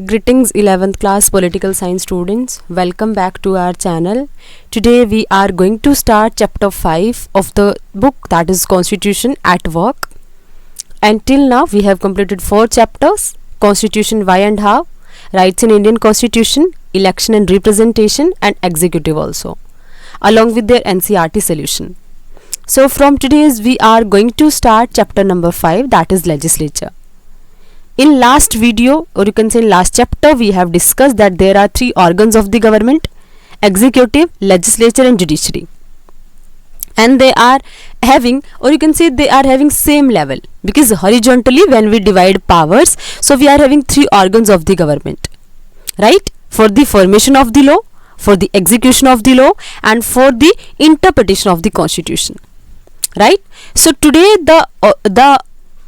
Greetings 11th class political science students, welcome back to our channel. Today we are going to start chapter 5 of the book, that is Constitution at Work. And till now we have completed 4 chapters: Constitution why and how, Rights in Indian Constitution, Election and Representation, and Executive also, along with their NCERT solution. So from today's we are going to start chapter number 5, that is Legislature. In last video, or you can say in last chapter, we have discussed that there are 3 organs of the government: executive, legislature and judiciary. And they are having, or you can say they are having same level, because horizontally when we divide powers, so we are having 3 organs of the government, right? For the formation of the law, for the execution of the law, and for the interpretation of the constitution, right? So today the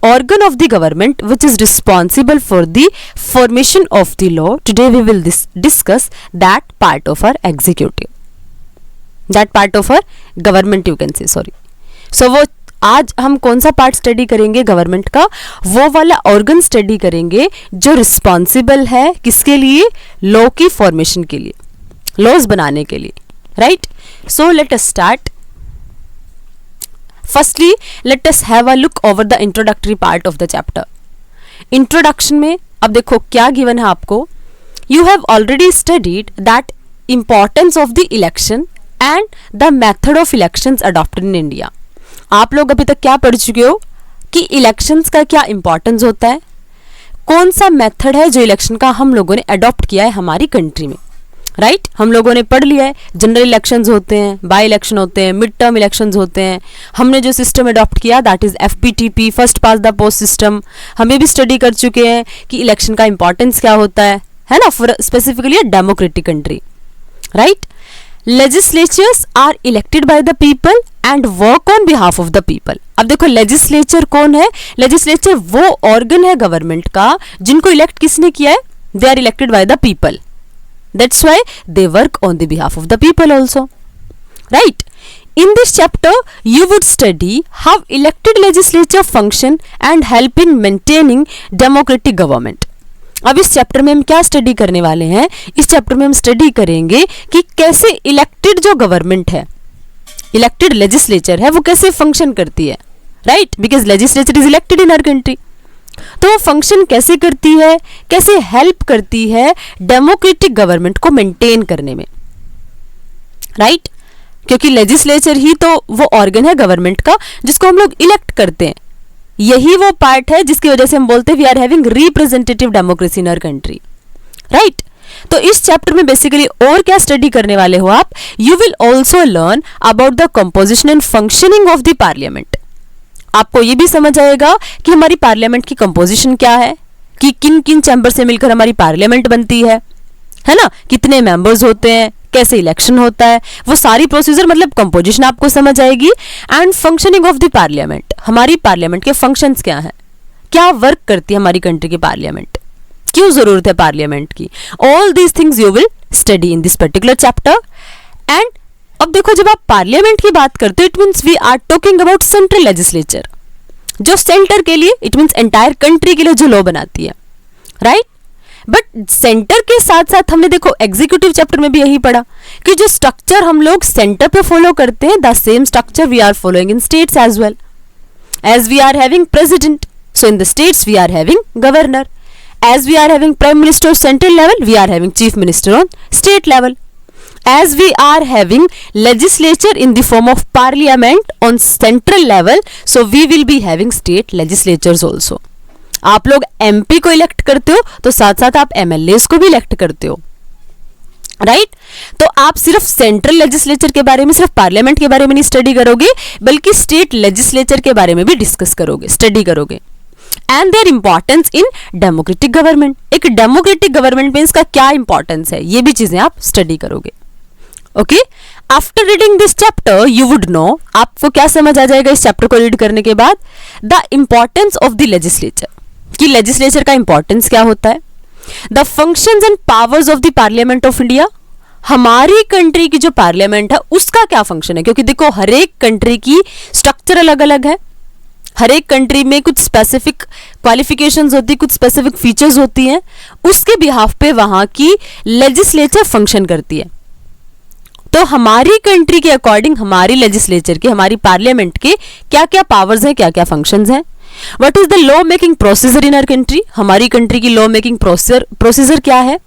organ of the government which is responsible for the formation of the law, today we will discuss that part of our executive, that part of our government, you can say, sorry. So वो आज हम कौन सा part study करेंगे government का, वो वाला organ study करेंगे जो रिस्पॉन्सिबल है किसके लिए, लॉ की फॉर्मेशन के लिए, लॉज बनाने के लिए, right? So let us start. Firstly, let us have a look over the introductory part of the chapter. Introduction में अब देखो क्या गिवन है आपको. You have already studied that importance of the election and the method of elections adopted in India. आप लोग अभी तक क्या पढ़ चुके हो कि इलेक्शंस का क्या इंपॉर्टेंस होता है, कौन सा मेथड है जो इलेक्शन का हम लोगों ने अडॉप्ट किया है हमारी कंट्री में, राइट? हम लोगों ने पढ़ लिया है, जनरल इलेक्शंस होते हैं, बाय इलेक्शन होते हैं, मिड टर्म इलेक्शंस होते हैं. हमने जो सिस्टम अडॉप्ट किया that is FPTP, first pass the post system. हमें भी स्टडी कर चुके हैं कि इलेक्शन का इंपॉर्टेंस क्या होता है ना, for specifically a democratic country, right? Legislatures are elected by the people and work on behalf of the people. अब देखो लेजिस्लेचर कौन है, लेजिस्लेचर वो ऑर्गन है गवर्नमेंट का जिनको इलेक्ट किसने किया है, they are elected by the people. That's why they work on the behalf of the people also, right? In this chapter, you would study how elected legislature function and help in maintaining democratic government. अब इस chapter में हम क्या study करने वाले हैं, इस chapter में हम स्टडी करेंगे कि कैसे इलेक्टेड जो गवर्नमेंट है, इलेक्टेड लेजिस्लेचर है, वो कैसे फंक्शन करती है, right? Because legislature is elected in our country. तो वो फंक्शन कैसे करती है, कैसे हेल्प करती है डेमोक्रेटिक गवर्नमेंट को मेंटेन करने में, राइट? क्योंकि लेजिस्लेचर ही तो वो ऑर्गन है गवर्नमेंट का जिसको हम लोग इलेक्ट करते हैं. यही वो पार्ट है जिसकी वजह से हम बोलते हैं we are having representative democracy in our country, right? तो इस चैप्टर में बेसिकली और क्या स्टडी करने वाले हो आप, you will also learn about the composition and functioning of the parliament. आपको ये भी समझ आएगा कि हमारी पार्लियामेंट की कंपोजिशन क्या है, कि किन किन चैम्बर से मिलकर हमारी पार्लियामेंट बनती है ना, कितने मेंबर्स होते हैं, कैसे इलेक्शन होता है, वो सारी प्रोसीजर मतलब कंपोजिशन आपको समझ आएगी. And functioning of the parliament, हमारी पार्लियामेंट के फंक्शंस क्या हैं, क्या वर्क करती है हमारी कंट्री की पार्लियामेंट, क्यों जरूरत है पार्लियामेंट की. All these things you will study in this particular chapter. And अब देखो जब आप पार्लियामेंट की बात करते हो, it means we are talking about central legislature, जो सेंटर के लिए, इट मीन्स एंटायर कंट्री के लिए जो लॉ बनाती है, राइट? बट सेंटर के साथ साथ हमने देखो एग्जीक्यूटिव चैप्टर में भी यही पढ़ा कि जो स्ट्रक्चर हम लोग सेंटर पे फॉलो करते हैं, the same structure we are following in states as well. As we are having president, so in the states we are having governor. As we are having prime minister central level, we are having chief minister on state level. As we are having legislature in the form of parliament on central level, so we will be having state legislatures also. आप लोग MP को elect करते हो तो साथ साथ आप MLAs को भी इलेक्ट करते हो, राइट? तो आप सिर्फ सेंट्रल लेजिस्लेचर के बारे में, सिर्फ पार्लियामेंट के बारे में नहीं स्टडी करोगे, बल्कि स्टेट लेजिस्लेचर के बारे में भी डिस्कस करोगे, स्टडी करोगे. And their importance in democratic government, एक डेमोक्रेटिक गवर्नमेंट में इसका क्या इंपॉर्टेंस है, ये भी चीजें आप स्टडी करोगे. Okay, after reading this chapter you would know, आपको क्या समझ आ जाएगा इस चैप्टर को रीड करने के बाद, the importance of the legislature, कि लेजिस्लेचर का इंपॉर्टेंस क्या होता है, the functions and powers of the parliament of India, हमारी कंट्री की जो पार्लियामेंट है उसका क्या फंक्शन है, क्योंकि देखो हर एक कंट्री की स्ट्रक्चर अलग अलग है, हर एक कंट्री में कुछ स्पेसिफिक क्वालिफिकेशंस होती है, कुछ स्पेसिफिक फीचर्स होती हैं, उसके बिहाफ पे वहां की लेजिस्लेचर फंक्शन करती है। तो हमारी कंट्री के अकॉर्डिंग हमारी लेजिस्लेचर के, हमारी पार्लियामेंट के क्या क्या पावर्स हैं, क्या क्या फंक्शंस हैं। What is the law making procedure in our country, हमारी कंट्री की लॉ मेकिंग प्रोसीजर क्या है।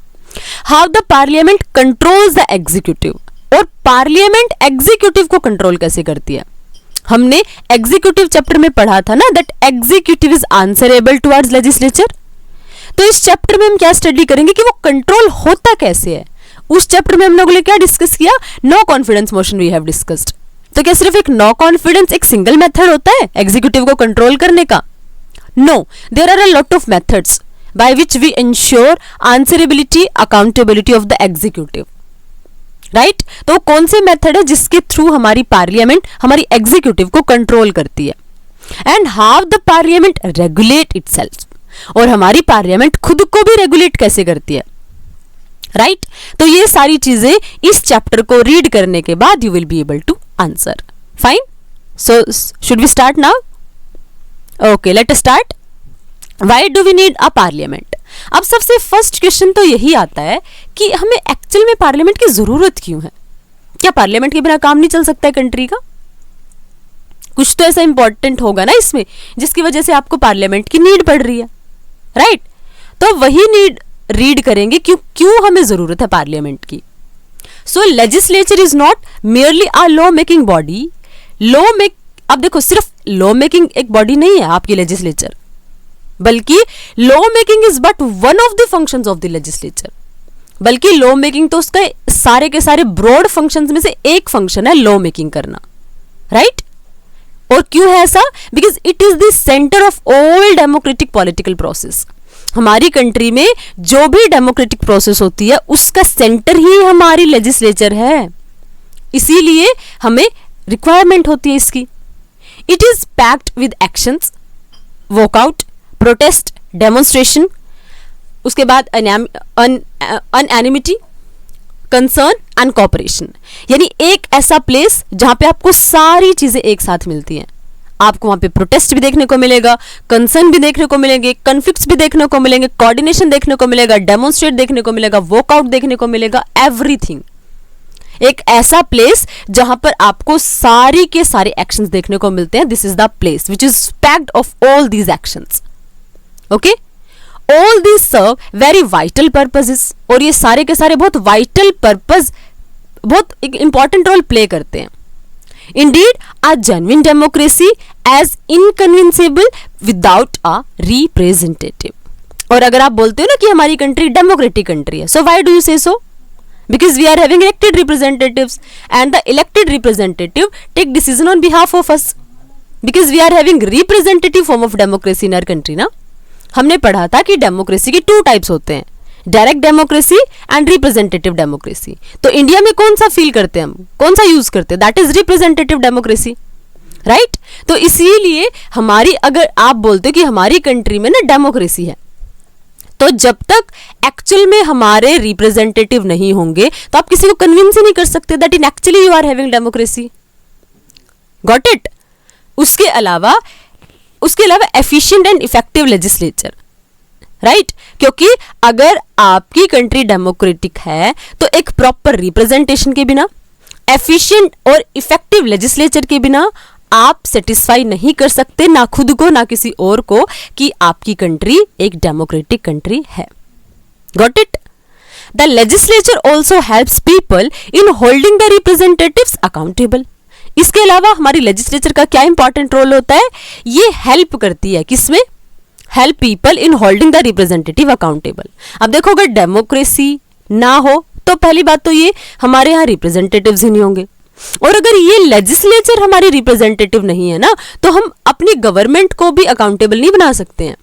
How the parliament controls the executive, और पार्लियामेंट एग्जीक्यूटिव को कंट्रोल कैसे करती है। हमने एग्जीक्यूटिव चैप्टर में पढ़ा था ना, that executive is answerable towards legislature. तो इस चैप्टर में हम क्या स्टडी करेंगे कि वो कंट्रोल होता कैसे है। उस चैप्टर में हम लोगों ने क्या डिस्कस किया, no confidence motion we have discussed. तो क्या सिर्फ एक नो कॉन्फिडेंस एक सिंगल मेथड होता है एग्जीक्यूटिव को कंट्रोल करने का? No, there are a lot of methods by which we ensure answerability, accountability of the executive, right. तो कौन से मेथड है जिसके थ्रू हमारी पार्लियामेंट हमारी एग्जीक्यूटिव को कंट्रोल करती है। And how the parliament regulate itself, और हमारी पार्लियामेंट खुद को भी रेगुलेट कैसे करती है, राइट। तो ये सारी चीजें इस चैप्टर को रीड करने के बाद you will be able to answer. Fine, so should we start now? Okay, let us start. Why do we need a parliament. अब सबसे फर्स्ट क्वेश्चन तो यही आता है कि हमें एक्चुअल में पार्लियामेंट की जरूरत क्यों है। क्या पार्लियामेंट के बिना काम नहीं चल सकता है कंट्री का? कुछ तो ऐसा इंपॉर्टेंट होगा ना इसमें जिसकी वजह से आपको पार्लियामेंट की नीड पड़ रही है, राइट। तो वही नीड रीड करेंगे क्यों हमें जरूरत है पार्लियामेंट की। So legislature is not merely a law making body. अब देखो, सिर्फ लॉ मेकिंग एक बॉडी नहीं है आपकी लेजिस्लेचर, बल्कि law making is but one of the functions of the legislature. बल्कि लॉ मेकिंग तो उसका सारे के सारे ब्रॉड फंक्शंस में से एक फंक्शन है लॉ मेकिंग करना, राइट। और क्यों है ऐसा? Because it is the centre of all democratic political process. हमारी कंट्री में जो भी डेमोक्रेटिक प्रोसेस होती है उसका सेंटर ही हमारी लेजिस्लेचर है, इसीलिए हमें रिक्वायरमेंट होती है इसकी। It is packed with actions, walkout, protest, demonstration, उसके बाद अनएनिमिटी, कंसर्न एंड कॉपरेशन। यानी एक ऐसा प्लेस जहां पे आपको सारी चीजें एक साथ मिलती हैं। आपको वहां पे प्रोटेस्ट भी देखने को मिलेगा, कंसर्न भी देखने को मिलेंगे, कॉन्फ्लिक्ट्स भी देखने को मिलेंगे, कोऑर्डिनेशन देखने को मिलेगा, डेमोन्स्ट्रेट देखने को मिलेगा, वॉकआउट देखने को मिलेगा, एवरीथिंग। एक ऐसा प्लेस जहां पर आपको सारी के सारे एक्शंस देखने को मिलते हैं। This is the place which is packed of all these actions. Okay, all these serve very vital purposes, और ये सारे के सारे बहुत वाइटल पर्पस, बहुत एक इंपॉर्टेंट रोल प्ले करते हैं। Indeed, a genuine democracy as inconceivable without a representative. और अगर आप बोलते हो ना कि हमारी कंट्री डेमोक्रेटिक कंट्री है, so why do you say so? Because we are having elected representatives and the elected representative take decision on behalf of us. Because we are having representative form of democracy in our country ना। हमने पढ़ा था कि democracy की 2 types होते हैं, direct democracy and representative democracy. तो India में कौन सा फील करते हैं हम, कौन सा यूज करते हैं? That is representative democracy, right. तो इसीलिए हमारी, अगर आप बोलते हो कि हमारी कंट्री में ना डेमोक्रेसी है, तो जब तक एक्चुअल में हमारे रिप्रेजेंटेटिव नहीं होंगे तो आप किसी को कन्विंस ही नहीं कर सकते that in actually you are having democracy. Got it? उसके अलावा efficient and effective legislature, right. क्योंकि अगर आपकी कंट्री डेमोक्रेटिक है तो एक प्रॉपर रिप्रेजेंटेशन के बिना, एफिशिएंट और इफेक्टिव लेजिस्लेचर के बिना आप सेटिस्फाई नहीं कर सकते, ना खुद को ना किसी और को, कि आपकी कंट्री एक डेमोक्रेटिक कंट्री है। Got it? The legislature also helps people in holding the representatives accountable. इसके अलावा हमारी लेजिस्लेचर का क्या इंपॉर्टेंट रोल होता है? ये हेल्प करती है किसमें? Help people in holding the representative accountable. अब देखो, अगर डेमोक्रेसी ना हो तो पहली बात तो ये हमारे यहाँ रिप्रेजेंटेटिव्स ही नहीं होंगे, और अगर ये लेजिस्लेचर हमारी रिप्रेजेंटेटिव नहीं है ना, तो हम अपनी गवर्नमेंट को भी अकाउंटेबल नहीं बना सकते हैं।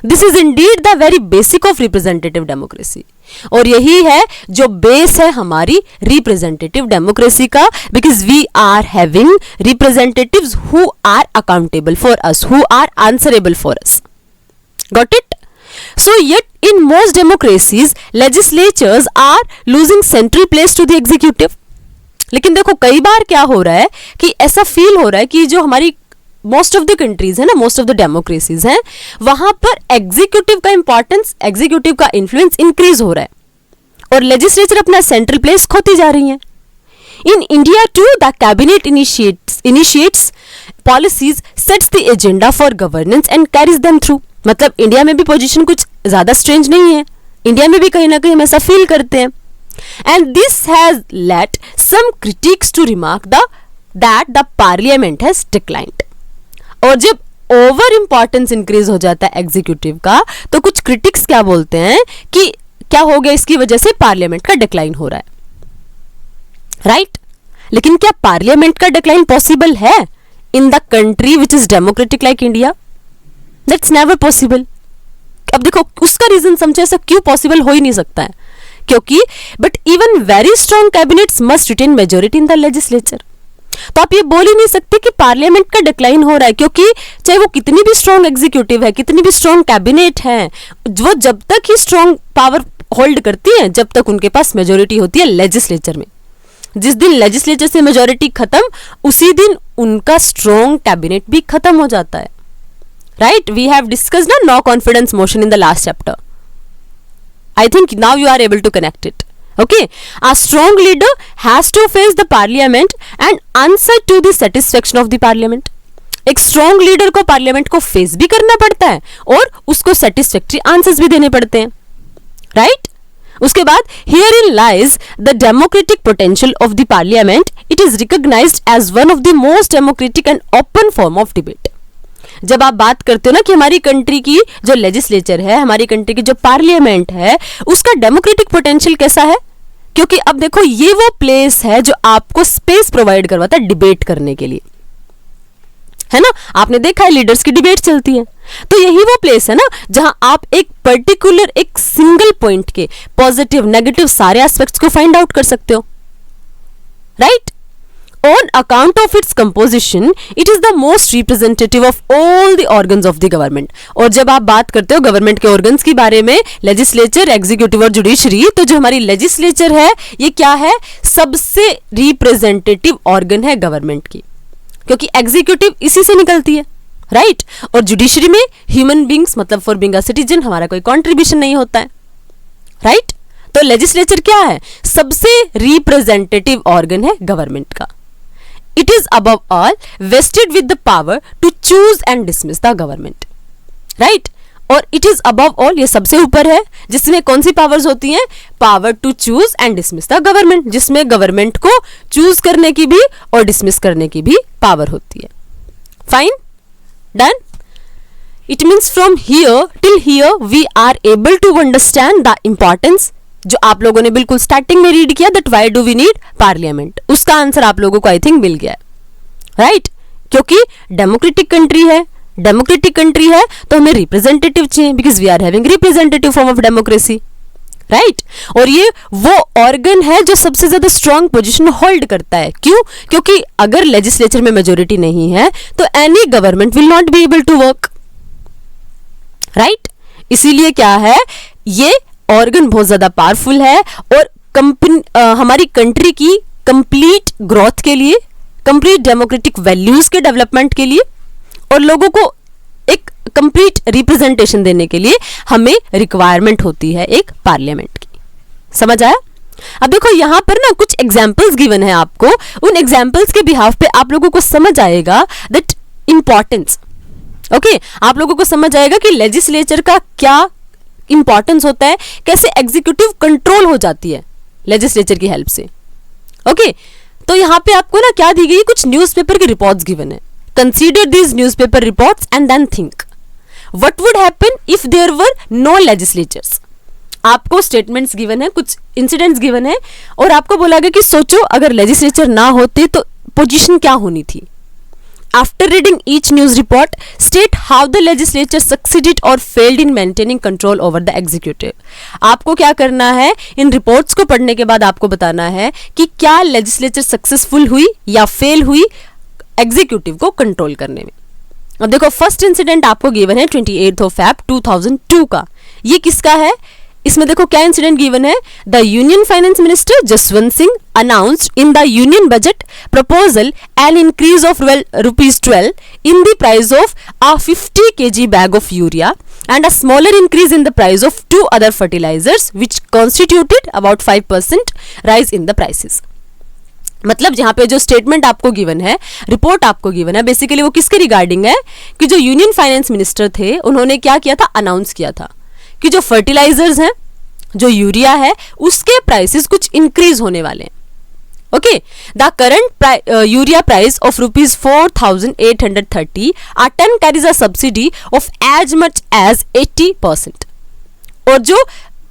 This is indeed the very basic of representative democracy, और यही है जो बेस है हमारी रिप्रेजेंटेटिव डेमोक्रेसी का, because we are having representatives who are accountable for us, who are answerable for us. Got it? So yet in most democracies, legislatures are losing central place to the executive. लेकिन देखो, कई बार क्या हो रहा है कि ऐसा फील हो रहा है कि जो हमारी मोस्ट ऑफ द कंट्रीज है ना, मोस्ट ऑफ द डेमोक्रेसीज हैं, वहां पर एग्जीक्यूटिव का इंपॉर्टेंस, एग्जीक्यूटिव का इन्फ्लुएंस इंक्रीज हो रहा है और लेजिस्लेचर अपना सेंट्रल प्लेस खोती जा रही है. In India too, the cabinet initiates policies, sets the agenda for governance and carries them through. मतलब इंडिया में भी पोजीशन कुछ ज्यादा स्ट्रेंज नहीं है, इंडिया में भी कहीं ना कहीं हम ऐसा फील करते हैं. And this has led some critics to remark that the parliament has declined. और जब ओवर इंपॉर्टेंस इंक्रीज हो जाता है एग्जीक्यूटिव का, तो कुछ क्रिटिक्स क्या बोलते हैं कि क्या हो गया, इसकी वजह से पार्लियामेंट का डिक्लाइन हो रहा है. राइट? लेकिन क्या पार्लियामेंट का डिक्लाइन पॉसिबल है in the country which is democratic like India? That's never possible. अब देखो उसका रीजन समझे, ऐसा क्यों पॉसिबल हो ही नहीं सकता है, क्योंकि but even very strong cabinets must retain majority in the legislature. तो आप ये बोल ही नहीं सकते कि पार्लियामेंट का डिक्लाइन हो रहा है, क्योंकि चाहे वो कितनी भी स्ट्रॉन्ग एग्जीक्यूटिव है, कितनी भी स्ट्रॉन्ग कैबिनेट है, वो जब तक ही स्ट्रॉन्ग पावर होल्ड करती है, जब तक उनके पास मेजोरिटी होती है लेजिस्लेचर में. जिस दिन लेजिस्लेचर से मेजोरिटी खत्म, उसी दिन उनका स्ट्रॉन्ग कैबिनेट भी खत्म हो जाता है. राइट? वी हैव डिस्कस्ड ना no confidence motion in the last chapter. I think now you are able to connect it. Okay, a strong leader has to face the parliament and answer to the satisfaction of the parliament. एक strong leader को parliament को face भी करना पड़ता है और उसको satisfactory answers भी देने पड़ते हैं. Right? उसके बाद herein lies the democratic potential of the parliament. It is recognized as one of the most democratic and open form of debate. जब आप बात करते हो ना कि हमारी कंट्री की जो लेजिस्लेचर है, हमारी कंट्री की जो पार्लियामेंट है, उसका डेमोक्रेटिक पोटेंशियल कैसा है, क्योंकि अब देखो ये वो प्लेस है जो आपको स्पेस प्रोवाइड करवाता है डिबेट करने के लिए, है ना. आपने देखा है लीडर्स की डिबेट चलती है, तो यही वो प्लेस है ना जहां आप एक पर्टिकुलर एक सिंगल पॉइंट के पॉजिटिव नेगेटिव सारे एस्पेक्ट्स को फाइंड आउट कर सकते हो. Right? On account of its composition, it is the most representative of all the organs of the government. और जब आप बात करते हो गवर्नमेंट के ऑर्गन्स की बारे में, लेजिस्लेचर, एग्जीक्यूटिव और जुडिशरी, तो जो हमारी लेजिस्लेचर है ये क्या है, सबसे रिप्रेजेंटेटिव ऑर्गन है गवर्नमेंट की, क्योंकि एग्जीक्यूटिव इसी से निकलती है. राइट? और जुडिशरी में ह्यूमन बींग्स, मतलब फॉर बीइंग अ सिटीजन हमारा कोई कॉन्ट्रीब्यूशन नहीं होता है. राइट? तो लेजिस्लेचर क्या है, सबसे रिप्रेजेंटेटिव ऑर्गन है गवर्नमेंट का. It is above all vested with the power to choose and dismiss the government. Right? और it is above all, ये सबसे ऊपर है, जिसमें कौन सी पावर्स होती हैं, power to choose and dismiss the government, जिसमें गवर्नमेंट को चूज करने की भी और डिसमिस करने की भी पावर होती है. Fine? Done? It means from here till here we are able to understand the importance, जो आप लोगों ने बिल्कुल स्टार्टिंग में रीड किया, that why do we need parliament. उसका आंसर आप लोगों को आई थिंक मिल गया है. राइट? क्योंकि डेमोक्रेटिक कंट्री है, डेमोक्रेटिक कंट्री है तो हमें रिप्रेजेंटेटिव चाहिए, because we are having representative form of democracy. Right? और ये वो ऑर्गन है जो सबसे ज्यादा स्ट्रॉन्ग पोजीशन होल्ड करता है. क्यों? क्योंकि अगर लेजिस्लेचर में मेजोरिटी नहीं है तो any government will not be able to work. Right? इसीलिए क्या है, ये ऑर्गन बहुत ज्यादा पावरफुल है और हमारी कंट्री की कंप्लीट ग्रोथ के लिए, कंप्लीट डेमोक्रेटिक वैल्यूज के डेवलपमेंट के लिए और लोगों को एक कंप्लीट रिप्रेजेंटेशन देने के लिए हमें रिक्वायरमेंट होती है एक पार्लियामेंट की. समझ आया? अब देखो यहां पर ना कुछ एग्जांपल्स गिवन है आपको, उन एग्जांपल्स के बिहाफ पे आप लोगों को समझ आएगा दैट इंपॉर्टेंस. ओके, आप लोगों को समझ आएगा कि लेजिस्लेचर का क्या इंपॉर्टेंस होता है, कैसे एग्जीक्यूटिव कंट्रोल हो जाती है लेजिस्लेचर की हेल्प से. ओके, तो यहां पे आपको ना क्या दी गई, कुछ न्यूज़पेपर की रिपोर्ट्स गिवन है. Consider these newspaper reports and then think what would happen if there were no legislatures. आपको स्टेटमेंट्स गिवन है, कुछ इंसिडेंट्स गिवन है और आपको बोला गया कि सोचो अगर लेजिस्लेचर ना होते तो पोजीशन क्या होनी थी. After reading each news report, state how the legislature succeeded or failed in maintaining control over the executive. आपको क्या करना है, इन रिपोर्ट्स को पढ़ने के बाद आपको बताना है कि क्या लेजिस्लेचर सक्सेसफुल हुई या फेल हुई एग्जीक्यूटिव को कंट्रोल करने में. अब देखो फर्स्ट इंसिडेंट आपको गिवन है 28 Feb 2002 का. ये किसका है, इसमें देखो क्या इंसिडेंट गिवन है, the union finance minister Jaswant Singh announced in the union budget proposal an increase of ₹12 in the price of a 50 kg bag of urea and a smaller increase in the price of 2 other fertilizers which constituted about 5% rise in the prices. मतलब जहां पे जो statement आपको given है, report आपको given है, basically वो किसके रिगार्डिंग है कि जो यूनियन फाइनेंस मिनिस्टर थे उन्होंने क्या किया था, अनाउंस किया था कि जो फर्टिलाइजर्स हैं, जो यूरिया है, उसके प्राइसेस कुछ इंक्रीज होने वाले हैं. Okay, the current urea price of ₹4,830 a ton carries a subsidy of as much as 80%. और जो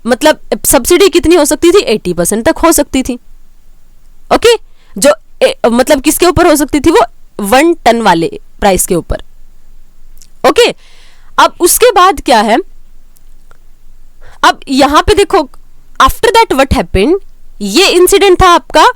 मतलब सब्सिडी कितनी हो सकती थी, 80% तक हो सकती थी. ओके, जो मतलब किसके ऊपर हो सकती थी, वो 1 टन वाले प्राइस के ऊपर. ओके, अब उसके बाद क्या है, अब यहां पे देखो आफ्टर दैट व्हाट हैपेंड, ये इंसिडेंट था आपका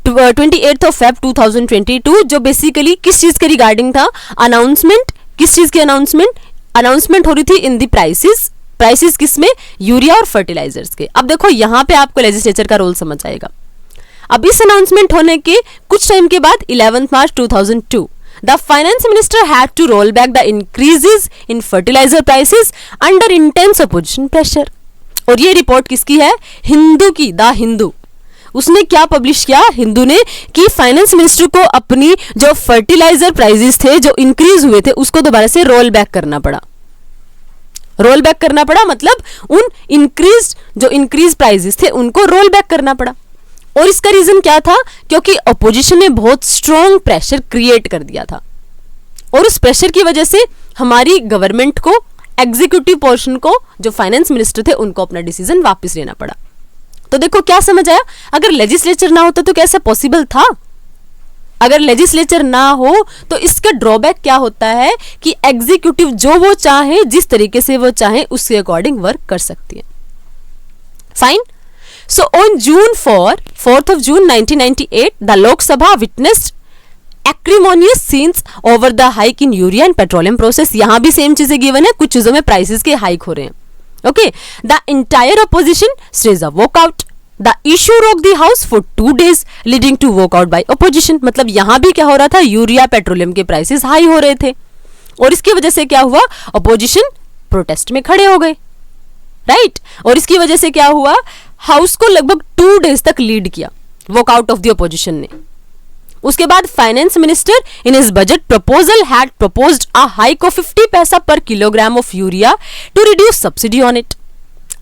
28 Feb 2022, जो बेसिकली किस चीज के रिगार्डिंग था, अनाउंसमेंट. किस चीज की अनाउंसमेंट हो रही थी इन दी प्राइसेस किसमें, यूरिया और फर्टिलाइजर्स के. अब देखो यहां पे आपको लेजिस्लेचर का रोल समझ आएगा. अब इस अनाउंसमेंट होने के कुछ टाइम के बाद 11 March 2002 the finance minister had to roll back the increases in fertilizer prices under intense opposition pressure. और ये रिपोर्ट किसकी है, हिंदू की, द हिंदू. उसने क्या पब्लिश किया, हिंदू ने, कि फाइनेंस मिनिस्टर को अपनी जो फर्टिलाइजर प्राइसेस थे जो इंक्रीज हुए थे उसको दोबारा से रोल बैक करना पड़ा. रोल बैक करना पड़ा मतलब उन जो इंक्रीज प्राइसेस थे उनको रोल बैक करना पड़ा. और इसका रीजन क्या था, क्योंकि अपोजिशन ने बहुत स्ट्रॉन्ग प्रेशर क्रिएट कर दिया था और उस प्रेशर की वजह से हमारी गवर्नमेंट को, एग्जीक्यूटिव पोर्शन को, जो फाइनेंस मिनिस्टर थे उनको अपना डिसीजन वापस लेना पड़ा. तो देखो क्या समझ आया, अगर लेजिस्लेचर ना होता तो कैसे पॉसिबल था. अगर लेजिस्लेचर ना हो तो इसका ड्रॉबैक क्या होता है कि एग्जीक्यूटिव जो वो चाहे, जिस तरीके से वो चाहे, उसके अकॉर्डिंग वर्क कर सकती है. Fine. So on fourth of June 1998, the Lok Sabha witnessed acrimonious scenes over the hike in urea and petroleum process. यहाँ भी सेम चीजें गिवन है, कुछ चीजों में प्राइसेस के हाइक हो रहे हैं. Okay, the entire opposition staged a walkout. The issue rocked the house for 2 days, leading to walkout by opposition. मतलब यहाँ भी क्या हो रहा था, यूरिया पेट्रोलियम के प्राइसेस हाई हो रहे थे और इसकी वजह से क्या हुआ, अपोजिशन प्रोटेस्ट में खड़े हो गए. राइट, और इसकी वजह से क्या हुआ, हाउस को लगभग 2 डेज तक लीड किया वॉकआउट ऑफ द अपोजिशन ने. उसके बाद finance minister in his budget proposal had proposed a hike of 50 paisa per kilogram of urea to reduce subsidy on it.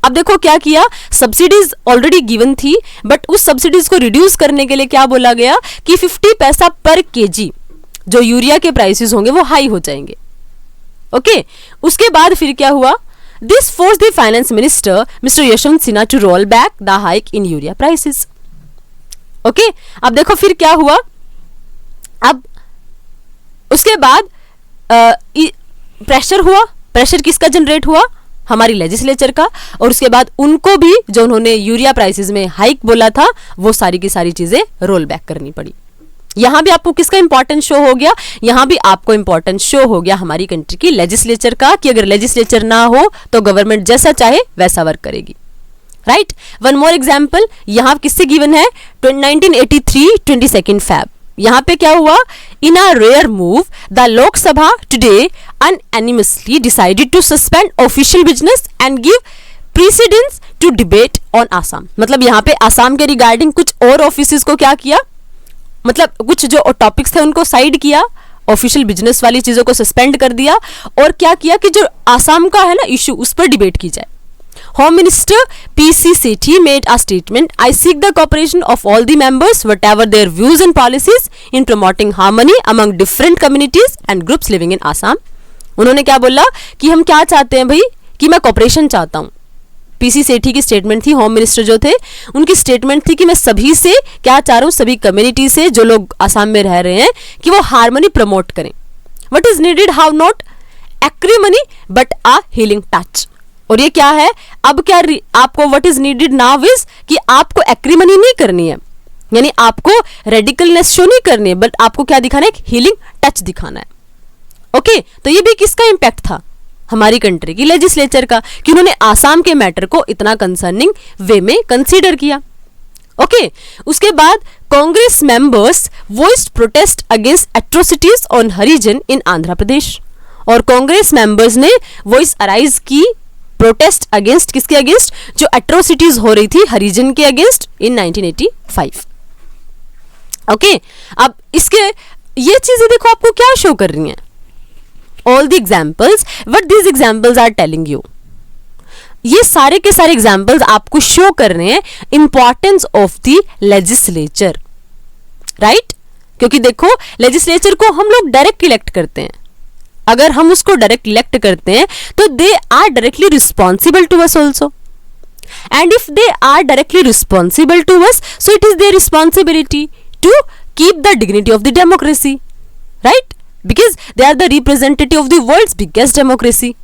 अब देखो क्या किया, सब्सिडीज ऑलरेडी गिवन थी बट उस सब्सिडीज को रिड्यूस करने के लिए क्या बोला गया कि 50 पैसा पर केजी जो यूरिया के प्राइसेस होंगे वो हाई हो जाएंगे. ओके, उसके बाद फिर क्या हुआ, This forced the finance minister, Mr. Yashwant Sinha, to roll back the hike in urea prices. Okay, अब देखो फिर क्या हुआ. अब उसके बाद प्रेशर हुआ. प्रेशर किसका जनरेट हुआ, हमारी लेजिस्लेचर का. और उसके बाद उनको भी जो उन्होंने यूरिया प्राइसेस में हाइक बोला था वो सारी की सारी चीजें रोल बैक करनी पड़ी. यहां भी आपको किसका इंपॉर्टेंस शो हो गया, यहां भी आपको इंपॉर्टेंस शो हो गया हमारी कंट्री की लेजिस्लेचर का, कि अगर लेजिस्लेचर ना हो तो गवर्नमेंट जैसा चाहे वैसा वर्क करेगी. राइट, वन मोर एग्जांपल यहां किससे गिवन है, 1983 22 Feb. यहां पे क्या हुआ, in a rare move the Lok Sabha today unanimously decided to suspend official business and give precedence to debate on Assam. मतलब यहां पे आसाम के रिगार्डिंग कुछ और ऑफिसेस को क्या किया, मतलब कुछ जो टॉपिक्स थे उनको साइड किया, ऑफिशियल बिजनेस वाली चीजों को सस्पेंड कर दिया और क्या किया कि जो आसाम का है ना इशू उस पर डिबेट की जाए. Home minister PC Sethi made a statement, I seek the cooperation of all the members whatever their views and policies in promoting harmony among different communities and groups living in Assam. उन्होंने क्या बोला कि हम क्या चाहते हैं भाई, कि मैं कोऑपरेशन चाहता हूं. पीसी सेठी की स्टेटमेंट थी, होम मिनिस्टर जो थे उनकी स्टेटमेंट थी कि मैं सभी से क्या चाह रहा हूं, सभी कम्युनिटी से जो लोग आसाम में रह रहे हैं कि वो हार्मनी प्रमोट करें. What is needed, how not acrimony but a healing touch. और ये क्या है, अब क्या आपको what is needed now is कि आपको एक्रीमनी नहीं करनी है, यानी आपको रेडिकलनेस शो नहीं करनी है, बट आपको क्या दिखाना है, हीलिंग टच दिखाना है. ओके, तो ये भी किसका इंपैक्ट था, हमारी कंट्री की लेजिस्लेचर का कि उन्होंने आसाम के मैटर को इतना कंसर्निंग वे में कंसीडर किया। ओके उसके बाद Congress members voiced protest against atrocities on Harijan in Andhra Pradesh, और कांग्रेस मेंबर्स ने वॉइस अराइज की प्रोटेस्ट अगेंस्ट, किसके अगेंस्ट, जो एट्रोसिटीज हो रही थी हरिजन के अगेंस्ट इन 1985। ओके अब इसके ये चीजें देखो आपको क्या शो कर रही हैं, all the examples what these examples are telling you, ये सारे के सारे एग्जाम्पल्स आपको शो कर रहे हैं importance of the legislature, right. क्योंकि देखो लेजिस्लेचर को हम लोग डायरेक्ट इलेक्ट करते हैं, अगर हम उसको डायरेक्ट इलेक्ट करते हैं तो they are directly responsible to us also, and if they are directly responsible to us so it is their responsibility to keep the dignity of the democracy, right, because they are the representative of the world's biggest democracy.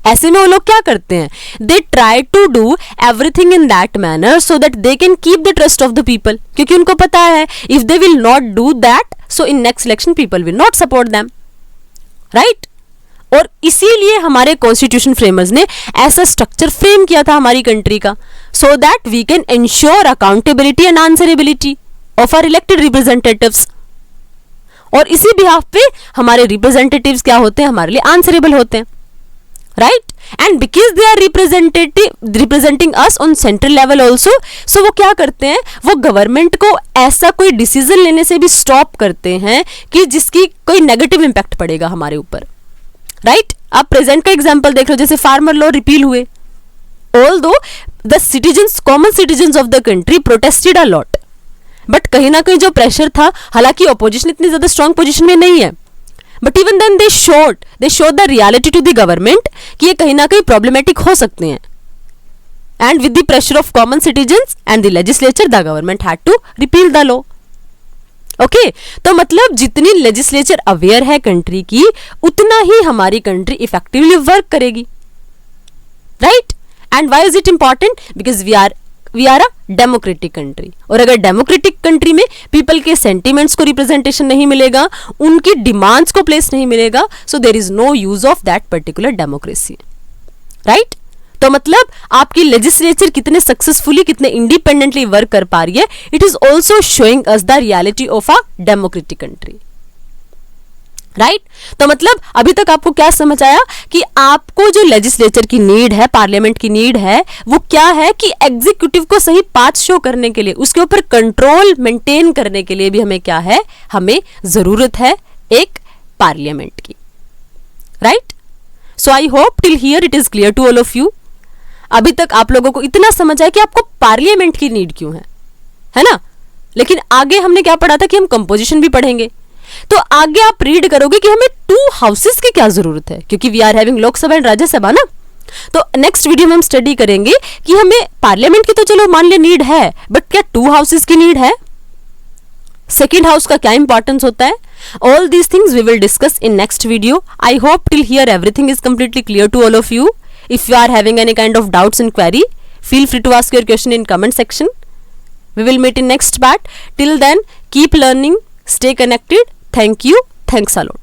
ऐसे में वो लोग क्या करते हैं, they try to do everything in that manner so that they can keep the trust of the people, क्योंकि उनको पता है if they will not do that so in next election people will not support them, right. और इसीलिए हमारे constitution framers ने ऐसा structure frame किया था हमारी कंट्री का, so that we can ensure accountability and answerability of our elected representatives, और इसी बिहाफ पे हमारे रिप्रेजेंटेटिव्स क्या होते हैं, हमारे लिए आंसरेबल होते हैं, right. And because they are representing us on central level also, so वो क्या करते हैं, वो गवर्नमेंट को ऐसा कोई डिसीजन लेने से भी स्टॉप करते हैं कि जिसकी कोई नेगेटिव इंपैक्ट पड़ेगा हमारे ऊपर, राइट। आप प्रेजेंट का एग्जांपल देख लो, जैसे फार्मर लॉ रिपील हुए, although the citizens, common citizens of the country protested a lot, but कहीं ना कहीं जो प्रेशर था, हालांकि ऑपोजिशन इतनी ज्यादा स्ट्रॉन्ग पोजीशन में नहीं है, but even then they showed the reality to the government कि ये कहीं ना कहीं प्रॉब्लमेटिक हो सकते हैं, and with the pressure of common citizens and the legislature the government had to repeal the law. Okay तो मतलब जितनी लेजिस्लेचर अवेयर है कंट्री की, उतना ही हमारी कंट्री इफेक्टिवली वर्क करेगी, right. And why is it important, because we are a democratic country, और अगर डेमोक्रेटिक कंट्री में पीपल के सेंटिमेंट्स को रिप्रेजेंटेशन नहीं मिलेगा, उनकी डिमांड्स को प्लेस नहीं मिलेगा, so there is no use of that particular democracy, right. तो मतलब आपकी लेजिस्लेचर कितने सक्सेसफुली, कितने इंडिपेंडेंटली वर्क कर पा रही है, it is also showing us the reality of a democratic country, right. तो मतलब अभी तक आपको क्या समझ आया कि आपको जो लेजिस्लेचर की नीड है, पार्लियामेंट की नीड है, वो क्या है कि एग्जीक्यूटिव को सही पाथ शो करने के लिए, उसके ऊपर कंट्रोल मेंटेन करने के लिए भी हमें क्या है, हमें जरूरत है एक पार्लियामेंट की, right. So I hope till here it is clear to all of you. अभी तक आप लोगों को इतना समझ आया कि आपको पार्लियामेंट की नीड क्यों है ना। लेकिन आगे हमने क्या पढ़ा था कि हम कंपोजिशन भी पढ़ेंगे, तो आगे आप रीड करोगे कि हमें 2 हाउसेस की क्या जरूरत है, क्योंकि we are having Lok Sabha and Rajya Sabha ना। तो नेक्स्ट वीडियो में हम स्टडी करेंगे कि हमें पार्लियामेंट की तो चलो मान लिया नीड है, बट क्या 2 हाउसेस की नीड है, सेकेंड हाउस का क्या इंपॉर्टेंस होता है, all these things we will discuss in next video. I hope till here everything is completely clear to all of you. If you are having any kind of doubts and query, feel free to ask your question in comment section. We will meet in next part. Till then, keep learning, stay connected. Thank you. Thanks a lot.